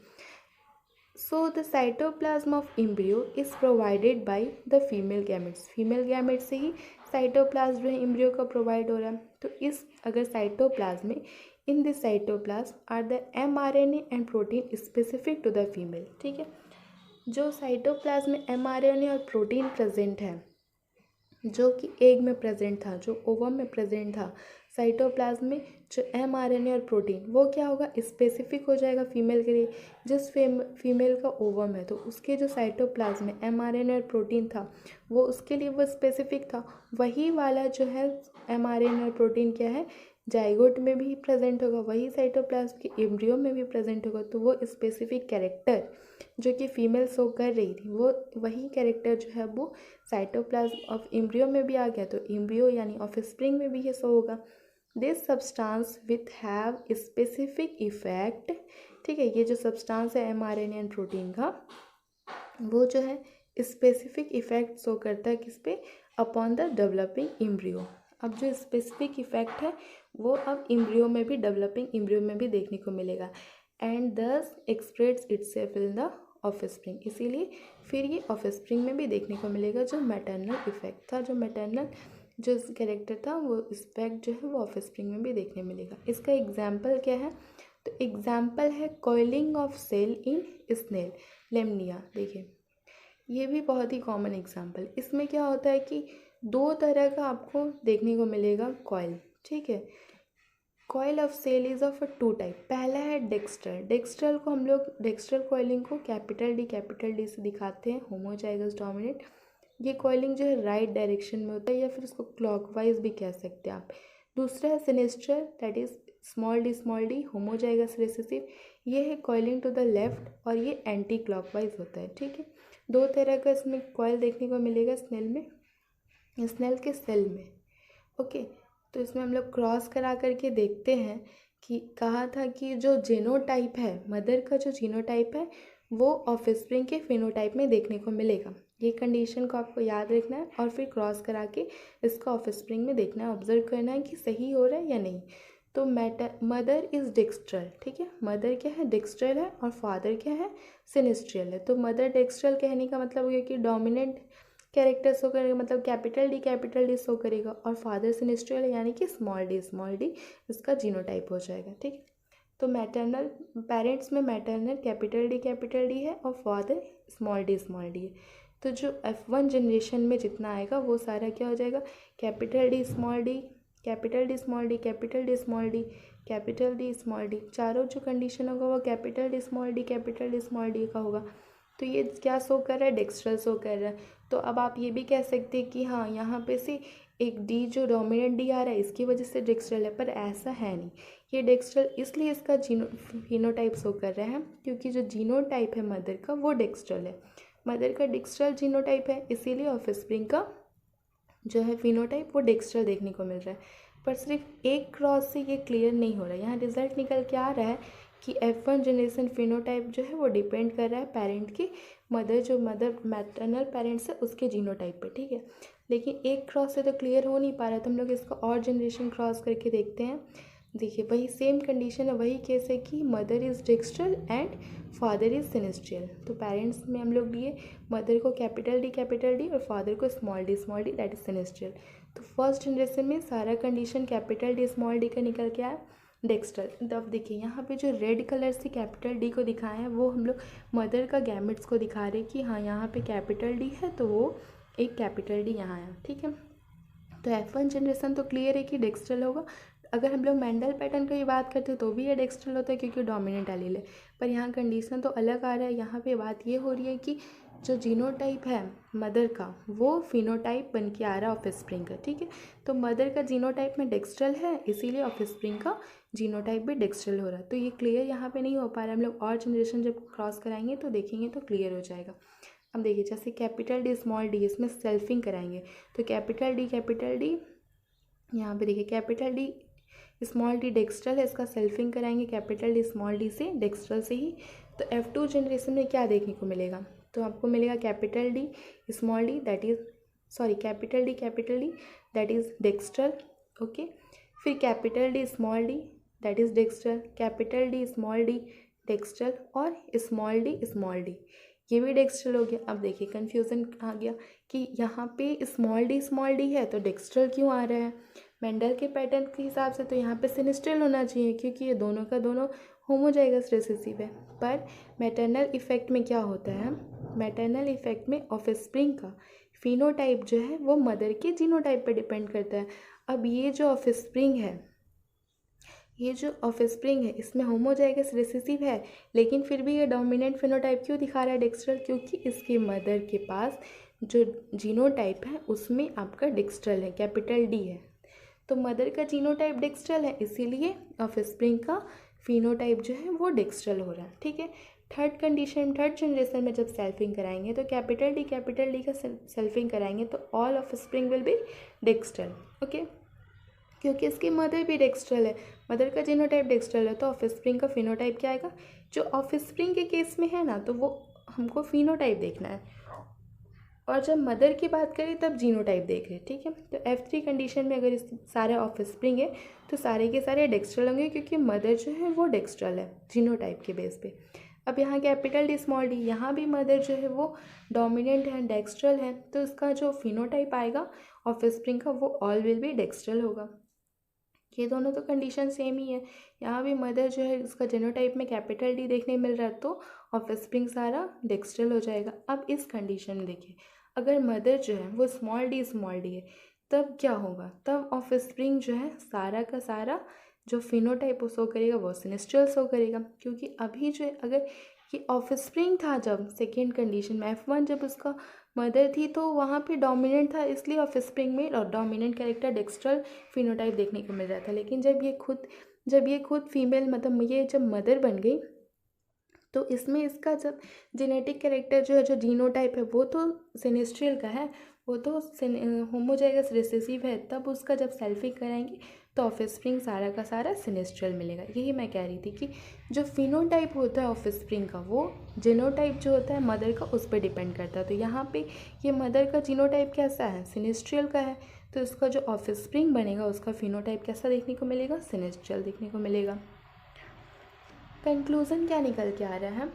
So the cytoplasm of embryo is provided by the female gametes. Female gamete से ही साइटोप्लाज्म जो है एम्ब्रियो का प्रोवाइड हो रहा है। तो इस अगर साइटोप्लाज्म में in this cytoplasm are the mRNA and protein specific to the female. ठीक है, जो साइटोप्लाज्म में mRNA और प्रोटीन प्रेजेंट है जो कि एग में प्रेजेंट था, जो ओवम में प्रेजेंट था, साइटोप्लाज्म में जो mRNA और प्रोटीन वो क्या होगा? स्पेसिफिक हो जाएगा फीमेल के लिए। जिस फीमेल का ओवम है तो उसके जो साइटोप्लाज्म में mRNA और प्रोटीन था वो उसके लिए वो स्पेसिफिक था। वही वाला जो है mRNA और प्रोटीन क्या है? जाइगोट में भी प्रेजेंट होगा, वही साइटोप्लाज्म के एम्ब्रियो में भी प्रेजेंट होगा। तो वो स्पेसिफिक कैरेक्टर जो कि फीमेल शो कर रही थी, वो वही कैरेक्टर जो है वो साइटोप्लाज्म ऑफ एम्ब्रियो में भी आ गया, तो एम्ब्रियो यानी ऑफस्प्रिंग में भी ये शो होगा। This substance with have specific effect, ठीक है, ये जो सब्सटेंस है mRNA एंड प्रोटीन का, वो जो है स्पेसिफिक इफेक्ट शो करता है किस पे, अपॉन द डेवलपिंग एम्ब्रियो। अब जो स्पेसिफिक इफेक्ट है वो अब एम्ब्रियो में भी, डेवलपिंग एम्ब्रियो में भी देखने को मिलेगा, एंड दस express itself in the offspring, इसीलिए फिर ये ऑफस्प्रिंग में भी देखने को मिलेगा। जो मैटरनल इफेक्ट था, जो मैटरनल जो कैरेक्टर था, वो इफेक्ट जो है वो ऑफस्प्रिंग में भी देखने मिलेगा। इसका एग्जाम्पल क्या है, तो एग्जाम्पल है coiling of shell in snail Limnaea. देखिए ये भी बहुत ही कॉमन एग्जाम्पल। इसमें क्या होता है कि दो तरह का आपको देखने को मिलेगा कॉइल, ठीक है। Coil of cell is of two type. पहला है डेक्स्ट्रल। डेक्स्ट्रल को हम लोग, डेक्स्ट्रल कॉइलिंग को कैपिटल डी से दिखाते हैं, होमोजाइगस डोमिनेंट। ये कॉइलिंग जो है राइट डायरेक्शन में होता है, या फिर उसको क्लॉकवाइज भी कह सकते हैं आप। दूसरा है sinistral, that is small D homozygous recessive. ये है कॉइलिंग टू द लेफ्ट और ये एंटी क्लॉकवाइज होता है, ठीक है। दो तरह का इसमें कॉइल देखने को मिलेगा स्नेल में, स्नेल के सेल में, ओके। तो इसमें हम लोग क्रॉस करा करके देखते हैं कि कहा था कि जो जीनोटाइप है, मदर का जो जीनोटाइप है वो ऑफस्प्रिंग के फिनोटाइप में देखने को मिलेगा। ये कंडीशन को आपको याद रखना है और फिर क्रॉस करा के इसका ऑफस्प्रिंग में देखना है, ऑब्जर्व करना है कि सही हो रहा है या नहीं। तो मदर इज़ डेक्स्ट्रल, ठीक है, मदर क्या है, डेक्स्ट्रल है, और फादर क्या है, सिनिस्ट्रियल है। तो मदर डेक्स्ट्रल कहने का मतलब ये कि डोमिनेंट कैरेक्टर शो करेगा, मतलब कैपिटल डी शो करेगा, और फादर सिनिस्ट्रियल यानी कि स्मॉल डी इसका जीनोटाइप हो जाएगा, ठीक है। तो मैटरनल पेरेंट्स में मैटरनल कैपिटल डी है और फादर स्मॉल डी है। तो जो F1 जनरेशन में जितना आएगा वो सारा क्या हो जाएगा, capital D small D, capital D small D, capital D small D, capital D small D. चारों जो कंडीशन होगा वो capital D small D, capital D small D का होगा। तो ये क्या शो कर रहा है, डेक्स्ट्रल शो कर रहा है। तो अब आप ये भी कह सकते हैं कि हाँ यहाँ पे से एक डी जो डोमिनेंट डी आ रहा है इसकी वजह से डेक्स्ट्रल है, पर ऐसा है नहीं। ये डेक्स्ट्रल इसलिए इसका जीनोटाइप शो कर रहा है क्योंकि जो जीनोटाइप है मदर का वो डेक्स्ट्रल है, मदर का डेक्स्ट्रल जीनोटाइप है, इसीलिए ऑफस्प्रिंग का जो है फिनोटाइप वो डेक्स्ट्रल देखने को मिल रहा है। पर सिर्फ एक क्रॉस से ये क्लियर नहीं हो रहा है, यहाँ रिजल्ट निकल के आ रहा है कि F1 जनरेशन फिनोटाइप जो है वो डिपेंड कर रहा है पेरेंट के, जो मदर मैटरनल पेरेंट्स है उसके जीनोटाइप पे, ठीक है। लेकिन एक क्रॉस से तो क्लियर हो नहीं पा रहा, तो हम लोग इसका और जनरेशन क्रॉस करके देखते हैं। देखिए वही सेम कंडीशन है, वही केस है कि mother is dextral and father is sinistral. तो पेरेंट्स में हम लोग लिए मदर को कैपिटल डी और फादर को small D that is sinistral. तो फर्स्ट जनरेशन में सारा condition capital D small D का निकल के आया डेक्स्ट्रल। अब देखिए यहाँ पे जो रेड कलर से कैपिटल डी को दिखाए हैं वो हम लोग मदर का गैमेट्स को दिखा रहे हैं कि हाँ यहाँ पे कैपिटल डी है तो वो एक कैपिटल डी यहाँ आया, ठीक है। तो F1 जनरेशन तो क्लियर है कि डेक्स्ट्रल होगा। अगर हम लोग मेंडल पैटर्न की बात करते हैं तो भी ये डेक्स्ट्रल होता है क्योंकि डोमिनेंट एलील है, पर यहाँ कंडीशन तो अलग आ रहा है। यहाँ पे बात ये हो रही है कि जो जीनोटाइप है मदर का वो फिनोटाइप बन के आ रहा है ऑफस्प्रिंग का, ठीक है। तो मदर का जीनोटाइप में डेक्स्ट्रल है, इसीलिए ऑफस्प्रिंग का जीनोटाइप भी डेक्स्ट्रल हो रहा है। तो ये क्लियर यहाँ पे नहीं हो पा रहा है, हम लोग और जनरेशन जब क्रॉस कराएंगे तो देखेंगे तो क्लियर हो जाएगा। अब देखिए जैसे कैपिटल डी स्मॉल डी, इसमें सेल्फिंग कराएंगे तो कैपिटल डी यहाँ पे देखिए capital D small D dextral है, इसका सेल्फिंग कराएंगे कैपिटल डी स्मॉल डी से, डेक्स्ट्रल से ही। तो F2 जनरेशन में क्या देखने को मिलेगा, तो आपको मिलेगा capital D small D that is capital D that is dextral, okay. फिर capital D small D that is dextral, capital D small D dextral, और स्मॉल डी ये भी डेक्स्ट्रल हो गया। अब देखिए कन्फ्यूज़न आ गया कि यहाँ पे स्मॉल डी है तो डेक्स्ट्रल क्यों आ रहा है। मेंडल के पैटर्न के हिसाब से तो यहाँ पे सिनिस्ट्रियल होना चाहिए क्योंकि ये दोनों का दोनों होमोजाइगस रिसेसिव है। पर मैटरनल इफेक्ट में क्या होता है, मैटरनल इफेक्ट में ऑफस्प्रिंग का फिनोटाइप जो है वो मदर के जीनोटाइप पे डिपेंड करता है। अब ये जो ऑफस्प्रिंग है इसमें होमोजाइगस रिसेसिव है, लेकिन फिर भी ये डोमिनेंट फिनोटाइप क्यों दिखा रहा है डेक्स्ट्रल, क्योंकि इसके मदर के पास जो जीनोटाइप है उसमें आपका डेक्स्ट्रल है, कैपिटल डी है। तो मदर का जीनोटाइप डेक्स्ट्रल है, इसीलिए ऑफस्प्रिंग का फिनोटाइप जो है वो डेक्स्ट्रल हो रहा है। ठीक है, थर्ड जनरेशन में जब सेल्फिंग कराएंगे तो कैपिटल डी का सेल्फिंग कराएंगे तो all offspring will be dextral. Okay, क्योंकि इसकी मदर भी डेक्स्ट्रल है, मदर का जीनोटाइप डेक्स्ट्रल है, तो ऑफस्प्रिंग का फिनोटाइप क्या आएगा? जो ऑफस्प्रिंग के केस में है ना, तो वो हमको फिनोटाइप देखना है, और जब मदर की बात करें तब जीनोटाइप देख रहे हैं। ठीक है, तो F3 कंडीशन में अगर इस सारे ऑफस्प्रिंग है तो सारे के सारे डेक्स्ट्रल होंगे, क्योंकि मदर जो है वो डेक्स्ट्रल है जीनोटाइप के बेस पे। अब यहाँ कैपिटल डी स्मॉल डी, यहाँ भी मदर जो है वो डोमिनेंट है, डेक्स्ट्रल है, तो इसका जो फिनोटाइप आएगा ऑफस्प्रिंग का वो ऑल विल बी डेक्स्ट्रल होगा। ये दोनों तो कंडीशन सेम ही है। यहाँ भी मदर जो है उसका जेनोटाइप में कैपिटल डी देखने मिल रहा है तो ऑफस्प्रिंग सारा डेक्स्ट्रल हो जाएगा। अब इस कंडीशन में देखिए, अगर मदर जो है वो स्मॉल डी है, तब क्या होगा? तब ऑफस्प्रिंग जो है सारा का सारा जो फिनोटाइप शो करेगा वो सिनेस्ट्रियल शो करेगा, क्योंकि अभी जो है अगर ये ऑफस्प्रिंग था जब सेकेंड कंडीशन में F1 जब उसका मदर थी तो वहाँ पे डोमिनेंट था, इसलिए ऑफस्प्रिंग में डोमिनेंट कैरेक्टर डेक्स्ट्रल फिनोटाइप देखने को मिल रहा था। लेकिन जब ये खुद फीमेल मतलब ये जब मदर बन गई तो इसमें इसका जब जेनेटिक कैरेक्टर जो है जो जीनोटाइप है वो तो सिनेस्ट्रियल का है, वो तो होमोजाइगस रिसेसिव है, तब उसका जब सेल्फिंग कराएंगे तो ऑफस्प्रिंग सारा का सारा सिनेस्ट्रियल मिलेगा। यही मैं कह रही थी कि जो फिनोटाइप होता है ऑफस्प्रिंग का वो जीनोटाइप जो होता है मदर का उस पर डिपेंड करता है। तो यहाँ पे ये मदर का जीनोटाइप कैसा है? सिनेस्ट्रियल का है, तो इसका जो ऑफस्प्रिंग बनेगा उसका फिनोटाइप कैसा देखने को मिलेगा? सिनेस्ट्रियल देखने को मिलेगा। कंक्लूजन क्या निकल के आ रहा है?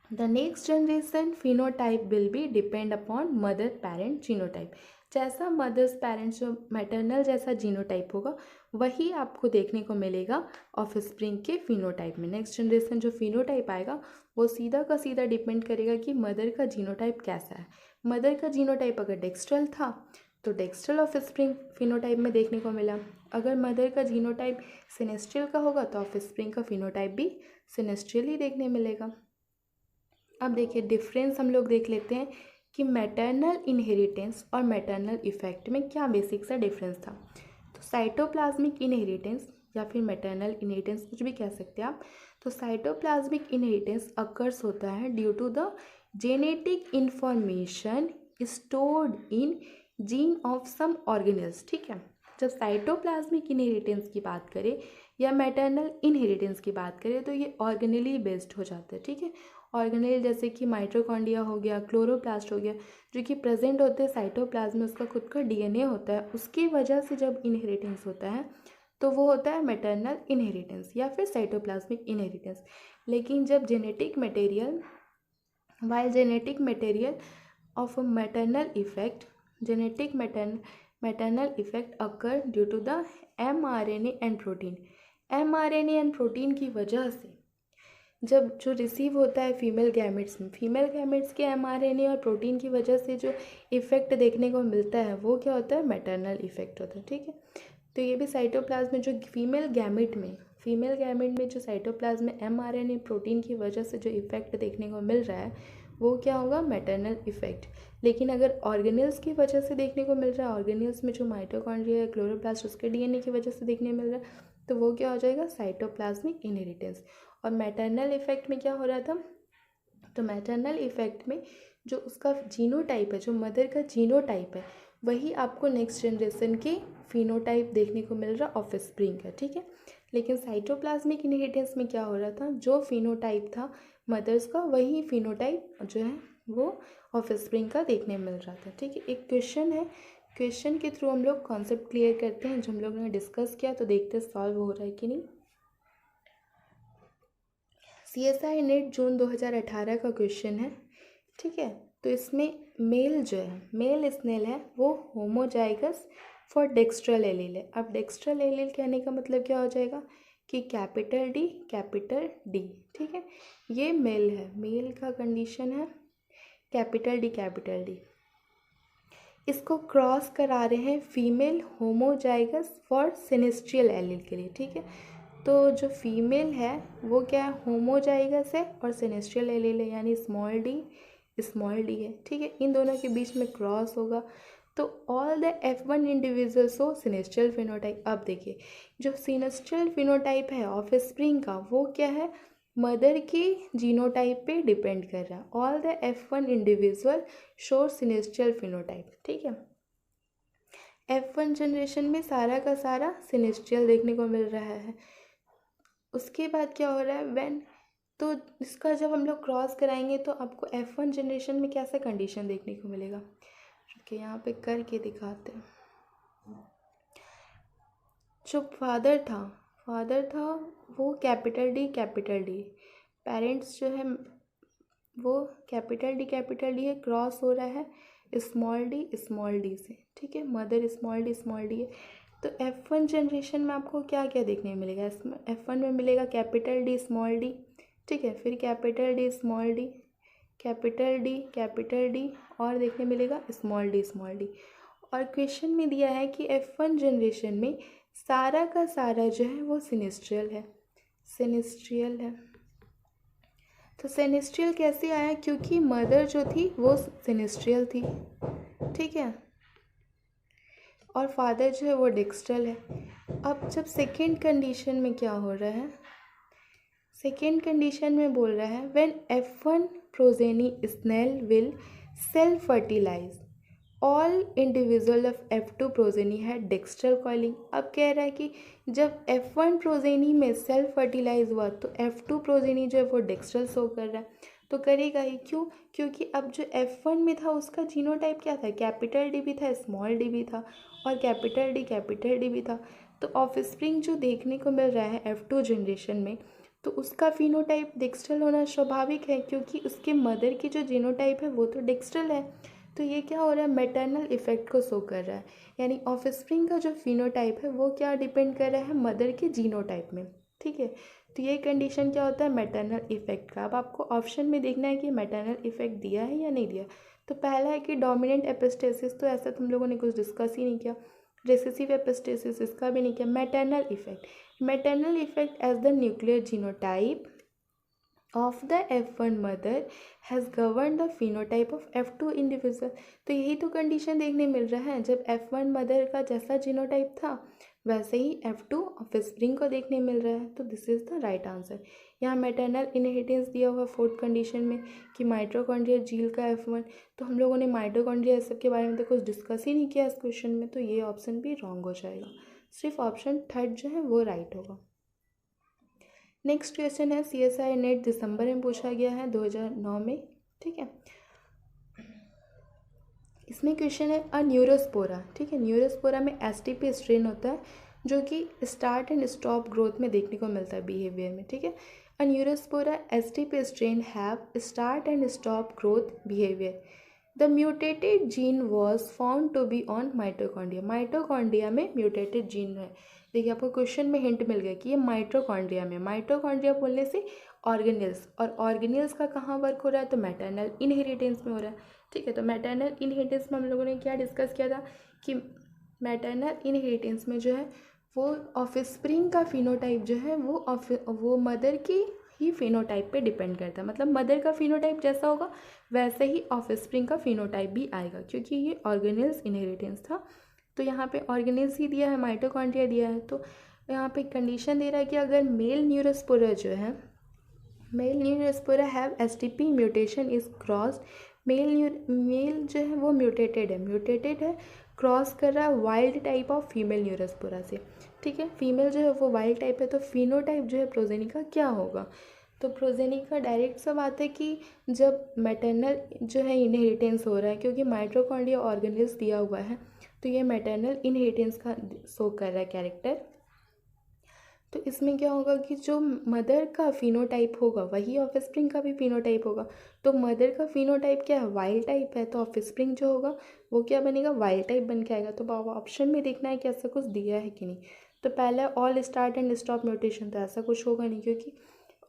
The next generation phenotype will be depend upon mother parent genotype. जैसा मदर्स पेरेंट्स जो मैटरनल जैसा जीनोटाइप होगा वही आपको देखने को मिलेगा ऑफस्प्रिंग के फिनोटाइप में। नेक्स्ट जनरेशन जो फिनोटाइप आएगा वो सीधा का सीधा डिपेंड करेगा कि मदर का जीनोटाइप कैसा है। मदर का जीनोटाइप अगर डेक्स्ट्रल था तो डेक्स्ट्रल ऑफस्प्रिंग फिनोटाइप में देखने को मिला, अगर मदर का जीनोटाइप सिनेस्ट्रियल का होगा तो ऑफस्प्रिंग का फिनोटाइप भी सिनेस्ट्रियल ही देखने मिलेगा। अब देखिए डिफरेंस हम लोग देख लेते हैं कि मैटरनल इनहेरिटेंस और मैटरनल इफेक्ट में क्या बेसिक सा डिफरेंस था। तो साइटोप्लाज्मिक इनहेरिटेंस या फिर मैटरनल इनहेरिटेंस कुछ भी कह सकते हैं आप। तो साइटोप्लाज्मिक इनहेरिटेंस अकर्स होता है due to the genetic information stored in gene of some organelles. ठीक है, जब साइटोप्लाज्मिक इनहेरिटेंस की बात करें या मैटरनल इनहेरिटेंस की बात करें तो ये ऑर्गेनेली बेस्ड हो जाता है। ठीक है, ऑर्गेनेल जैसे कि माइटोकॉन्ड्रिया हो गया, क्लोरोप्लास्ट हो गया, जो कि प्रेजेंट होते हैं साइटोप्लाज्म में, उसका खुद का डीएनए होता है, उसकी वजह से जब इनहेरिटेंस होता है तो वो होता है मैटरनल इनहेरिटेंस या फिर साइटोप्लाज्मिक इनहेरिटेंस। लेकिन जब genetic material of maternal effect maternal effect occur due to the mRNA and protein। mRNA and protein की वजह से जब जो रिसीव होता है फीमेल गैमेट्स में, फीमेल गैमेट्स के mRNA और प्रोटीन की वजह से जो इफेक्ट देखने को मिलता है वो क्या होता है? मैटरनल इफेक्ट होता है। ठीक है, तो ये भी साइटोप्लाज्म में जो फीमेल गैमेट में जो साइटोप्लाज्म में mRNA प्रोटीन की वजह से जो इफेक्ट देखने को मिल रहा है वो क्या होगा? Maternal effect. लेकिन अगर ऑर्गेनेल्स की वजह से देखने को मिल रहा है, ऑर्गेनेल्स में जो माइटोकॉन्ड्रिया है, क्लोरोप्लास्ट, उसके डीएनए की वजह से देखने मिल रहा है, तो वो क्या हो जाएगा? Cytoplasmic inheritance. और मैटरनल इफेक्ट में क्या हो रहा था? तो मैटरनल इफेक्ट में जो उसका जीनोटाइप है, जो मदर का जीनोटाइप है, वही आपको नेक्स्ट जनरेशन के फिनोटाइप देखने को मिल रहा ऑफस्प्रिंग का। ठीक है, लेकिन साइटोप्लाज्मिक इनहेरिटेंस में क्या हो रहा था? जो फिनोटाइप था मदर्स का वही फिनोटाइप जो है वो ऑफस्प्रिंग का देखने मिल रहा था। ठीक है, एक क्वेश्चन है, क्वेश्चन के थ्रू हम लोग कॉन्सेप्ट क्लियर करते हैं जो हम लोगों ने डिस्कस किया, तो देखते हैं सॉल्व हो रहा है कि नहीं। CSI नेट जून 2018 का क्वेश्चन है। ठीक है, तो इसमें मेल जो है, मेल स्नेल है, वो होमोजाइगस फॉर डेक्स्ट्रल एलील है। अब डेक्स्ट्रल एलील कहने का मतलब क्या हो जाएगा कि कैपिटल डी। ठीक है, ये मेल है, मेल का कंडीशन है कैपिटल डी। इसको क्रॉस करा रहे हैं फीमेल होमोजाइगस फॉर सिनेस्ट्रियल एलील के लिए। ठीक है, तो जो फीमेल है वो क्या है? होमोजाइगस है और सिनेस्ट्रियल एलील है, यानी स्मॉल डी है। ठीक है, इन दोनों के बीच में क्रॉस होगा तो ऑल द F1 इंडिविजुअल्स हो सिनेस्ट्रियल फिनोटाइप। अब देखिए जो सिनेस्ट्रियल फिनोटाइप है ऑफ स्प्रिंग का वो क्या है, मदर के जीनोटाइप पे डिपेंड कर रहा है। All the F1 individual show sinistral phenotype, ठीक है। F1 जनरेशन में सारा का सारा सिनेस्ट्रियल देखने को मिल रहा है। उसके बाद क्या हो रहा है व्हेन, तो इसका जब हम लोग क्रॉस कराएंगे तो आपको F1 जनरेशन में कैसा कंडीशन देखने को मिलेगा, रुकिए यहाँ पे करके दिखाते हैं। जो फादर था वो कैपिटल डी, पेरेंट्स जो है वो कैपिटल डी है, क्रॉस हो रहा है स्मॉल डी से, ठीक है। मदर स्मॉल डी है। तो F1 जनरेशन में आपको क्या क्या देखने को मिलेगा, F1 में मिलेगा कैपिटल डी, ठीक है। फिर कैपिटल डी और देखने मिलेगा स्मॉल डी। और क्वेश्चन में दिया है कि F1 जनरेशन में सारा का सारा जो है वो सिनेस्ट्रियल है। तो सिनेस्ट्रियल कैसे आया, क्योंकि मदर जो थी वो सिनेस्ट्रियल थी, ठीक है, और फादर जो है वो डेक्स्ट्रल है। अब जब सेकेंड कंडीशन में क्या हो रहा है, सेकेंड कंडीशन में बोल रहा है when F1 progeny snail will self fertilize all individual of F2 progeny है डेक्स्ट्रल कॉइलिंग। अब कह रहा है कि जब F1 प्रोजेनी में सेल्फ फर्टिलाइज हुआ तो F2 प्रोजेनी जो है वो डेक्स्ट्रल शो कर रहा है, तो करेगा ही क्यों, क्योंकि अब जो F1 में था उसका जीनोटाइप क्या था, कैपिटल डी भी था स्मॉल डी भी था और कैपिटल डी भी था। तो ऑफस्प्रिंग जो देखने को मिल रहा है F2 जनरेशन में तो उसका फिनोटाइप डेक्स्ट्रल होना स्वाभाविक है, क्योंकि उसके मदर की जो जीनोटाइप है वो तो डेक्स्ट्रल है। तो ये क्या हो रहा है, मैटरनल इफेक्ट को शो कर रहा है, यानी ऑफस्प्रिंग का जो फिनोटाइप है वो क्या डिपेंड कर रहा है, मदर के जीनोटाइप में, ठीक है। तो ये कंडीशन क्या होता है, मैटरनल इफेक्ट का। अब आपको ऑप्शन में देखना है कि मैटरनल इफेक्ट दिया है या नहीं दिया। तो पहला है कि डोमिनेंट एपिस्टेसिस, तो ऐसा तुम लोगों ने कुछ डिस्कस ही नहीं किया। रिसेसिव एपिस्टेसिस इसका भी नहीं किया। Maternal effect as the nuclear genotype of the F1 mother has governed the phenotype of F2 individual। तो यही तो कंडीशन देखने मिल रहा है, जब F1 मदर का जैसा जीनोटाइप था वैसे ही F2 ऑफस्प्रिंग को देखने मिल रहा है। तो this is the right answer. यहाँ मैटरनल इनहेरिटेंस दिया हुआ फोर्थ कंडीशन में कि माइटोकॉन्ड्रियल जील का F1, तो हम लोगों ने माइटोकॉन्ड्रिया सब के बारे में तो कुछ डिस्कस ही नहीं किया इस क्वेश्चन में, तो ये ऑप्शन भी रॉन्ग हो जाएगा। सिर्फ ऑप्शन थर्ड जो है वो राइट होगा। नेक्स्ट क्वेश्चन है CSI नेट दिसंबर में पूछा गया है 2009 में, ठीक है। इसमें क्वेश्चन है अ न्यूरोस्पोरा, ठीक है। न्यूरोस्पोरा में STP स्ट्रेन होता है जो कि स्टार्ट एंड स्टॉप ग्रोथ में देखने को मिलता है बिहेवियर में, ठीक है। A Neurospora STP strain have start and stop growth behaviour. The mutated gene was found to be on mitochondria में म्यूटेटेड जीन है। देखिए आपको क्वेश्चन में हिंट मिल गया कि ये माइटोकॉन्ड्रिया बोलने से ऑर्गेनेल्स, और ऑर्गेनेल्स का कहाँ वर्क हो रहा है, तो मैटरनल इनहेरिटेंस में हो रहा है, ठीक है। तो मैटरनल इनहेरिटेंस में हम लोगों ने क्या डिस्कस किया था कि मैटरनल इनहेरिटेंस में जो है वो ऑफस्प्रिंग का फिनोटाइप जो है वो मदर की ही फिनोटाइप पे डिपेंड करता है, मतलब मदर का फिनोटाइप जैसा होगा वैसे ही ऑफस्प्रिंग का फिनोटाइप भी आएगा, क्योंकि ये ऑर्गेनेल्स इनहेरिटेंस था। तो यहाँ पे ऑर्गेनेल्स ही दिया है, माइटोकॉन्ड्रिया दिया है, तो यहाँ पे कंडीशन दे रहा है कि अगर male Neurospora have STP mutation is crossed, male जो है वो म्यूटेटेड है, क्रॉस कर रहा है wild type of female Neurospora से, ठीक है। फीमेल जो है वो वाइल्ड टाइप है, तो फिनोटाइप जो है प्रोजेनी का क्या होगा, तो प्रोजेनी का डायरेक्ट सा बात है कि जब मैटरनल जो है इनहेरिटेंस हो रहा है, क्योंकि माइटोकॉन्ड्रिया ऑर्गेनेल्स दिया हुआ है तो ये मैटरनल इनहेरिटेंस का शो कर रहा है कैरेक्टर। तो इसमें क्या होगा कि जो मदर का फिनोटाइप होगा वही ऑफस्प्रिंग का भी फिनोटाइप होगा। तो मदर का फिनोटाइप क्या है, वाइल्ड टाइप है, तो ऑफस्प्रिंग जो होगा वो क्या बनेगा, वाइल्ड टाइप बन के आएगा। तो ऑप्शन में देखना है कि ऐसा कुछ दिया है कि नहीं। तो पहला all start and stop mutation, तो ऐसा कुछ होगा नहीं, क्योंकि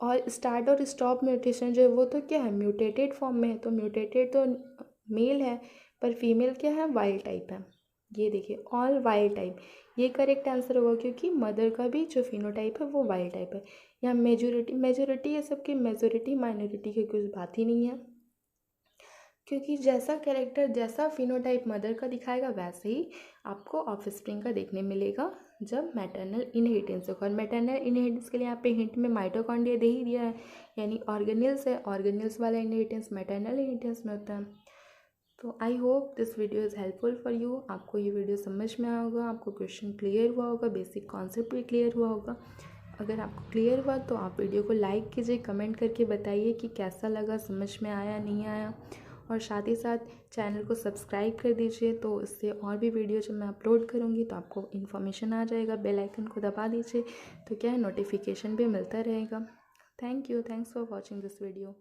और स्टार्ट और स्टॉप म्यूटेशन जो है वो तो क्या है, म्यूटेटेड फॉर्म में है, तो म्यूटेटेड तो मेल है पर फीमेल क्या है, वाइल्ड टाइप है। ये देखिए ऑल वाइल्ड टाइप, ये करेक्ट आंसर होगा, क्योंकि मदर का भी जो फिनोटाइप है वो वाइल्ड टाइप है। यहाँ मेजोरिटी ये सबकी मेजोरिटी माइनॉरिटी की कुछ बात ही नहीं है। क्योंकि जैसा कैरेक्टर, जैसा फिनोटाइप मदर का दिखाएगा वैसे ही आपको ऑफस्प्रिंग का देखने मिलेगा जब मैटरनल इनहेरिटेंस होगा। और मैटरनल इनहेरिटेंस के लिए यहाँ पे हिंट में माइटोकॉन्ड्रिया दे ही दिया है, यानी ऑर्गेनेल्स है। ऑर्गेनेल्स वाला इनहेरिटेंस मैटरनल इनहेरिटेंस में होता है। तो I hope this video is helpful for you. आपको ये वीडियो समझ में आया होगा, आपको क्वेश्चन क्लियर हुआ होगा, बेसिक कॉन्सेप्ट भी क्लियर हुआ होगा। अगर आपको क्लियर हुआ तो आप वीडियो को लाइक कीजिए, कमेंट करके बताइए कि कैसा लगा, समझ में आया नहीं आया। और साथ ही साथ चैनल को सब्सक्राइब कर दीजिए, तो इससे और भी वीडियो जब मैं अपलोड करूँगी तो आपको इन्फॉर्मेशन आ जाएगा। बेल आइकन को दबा दीजिए तो क्या है, नोटिफिकेशन भी मिलता रहेगा। Thank you, thanks for watching this video.